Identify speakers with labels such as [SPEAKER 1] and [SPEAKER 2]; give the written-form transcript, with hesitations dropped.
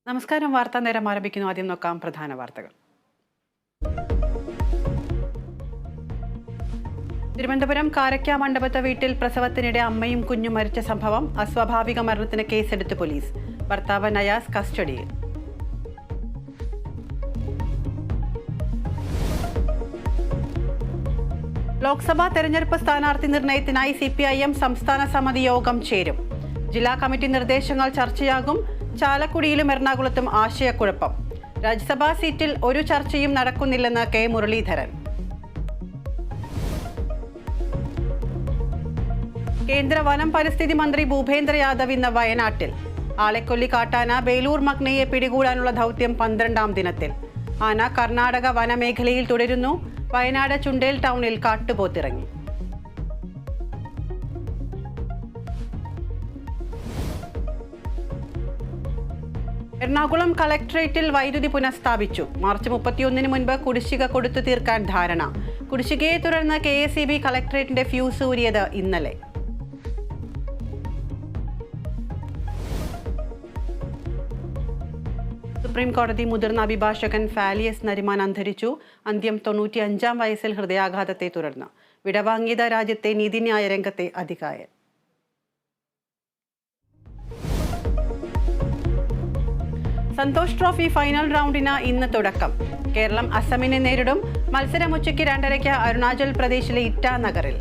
[SPEAKER 1] നമസ്കാരം. വാർത്താ നേരം ആരംഭിക്കുന്നു. ആദ്യം നോക്കാം പ്രധാന വാർത്തകൾ. തിരുവനന്തപുരം കാരയ്ക്ക മണ്ഡപത്തെ വീട്ടിൽ പ്രസവത്തിനിടെ അമ്മയും കുഞ്ഞും മരിച്ച സംഭവം. അസ്വാഭാവിക മരണത്തിന് കേസെടുത്ത് പോലീസ്. ഭർത്താവ് നയാസ് കസ്റ്റഡിയിൽ. ലോക്സഭാ തെരഞ്ഞെടുപ്പ് സ്ഥാനാർത്ഥി നിർണയത്തിനായി CPIM സംസ്ഥാന സമിതി യോഗം ചേരും. ജില്ലാ കമ്മിറ്റി നിർദ്ദേശങ്ങൾ ചർച്ചയാകും. ചാലക്കുടിയിലും എറണാകുളത്തും ആശയക്കുഴപ്പം. രാജ്യസഭാ സീറ്റിൽ ഒരു ചർച്ചയും നടക്കുന്നില്ലെന്ന് കെ മുരളീധരൻ. കേന്ദ്ര വനം പരിസ്ഥിതി മന്ത്രി ഭൂപേന്ദ്ര യാദവ് ഇന്ന് വയനാട്ടിൽ. ആളെക്കൊല്ലി കാട്ടാന ബേലൂർ മഗ്നയെ പിടികൂടാനുള്ള ദൗത്യം 12ാം ദിനത്തിൽ. ആന കർണാടക വനമേഖലയിൽ തുടരുന്നു. വയനാട് ചുണ്ടേൽ ടൗണിൽ കാട്ടുപോത്തിറങ്ങി. എറണാകുളം കളക്ടറേറ്റിൽ വൈദ്യുതി പുനഃസ്ഥാപിച്ചു. മാർച്ച് 31 മുൻപ് കുടിശ്ശിക കൊടുത്തു തീർക്കാൻ ധാരണ. കുടിശ്ശികയെ തുടർന്ന് KSEB കളക്ടറേറ്റിന്റെ ഫ്യൂസ് ഊരിയത് ഇന്നലെ. സുപ്രീം കോടതി മുതിർന്ന അഭിഭാഷകൻ ഫാലിയസ് നരിമാൻ അന്തരിച്ചു. അന്ത്യം 95-ാം വയസ്സിൽ ഹൃദയാഘാതത്തെ തുടർന്ന്. വിടവാങ്ങിയത് രാജ്യത്തെ നീതിന്യായ രംഗത്തെ അതികായൻ. സന്തോഷ് ട്രോഫി ഫൈനൽ റൗണ്ടിന് ഇന്ന് തുടക്കം. കേരളം അസമിനെ നേരിടും. മത്സരം ഉച്ചയ്ക്ക് 2:30 അരുണാചൽ പ്രദേശിലെ ഇറ്റാനഗറിൽ.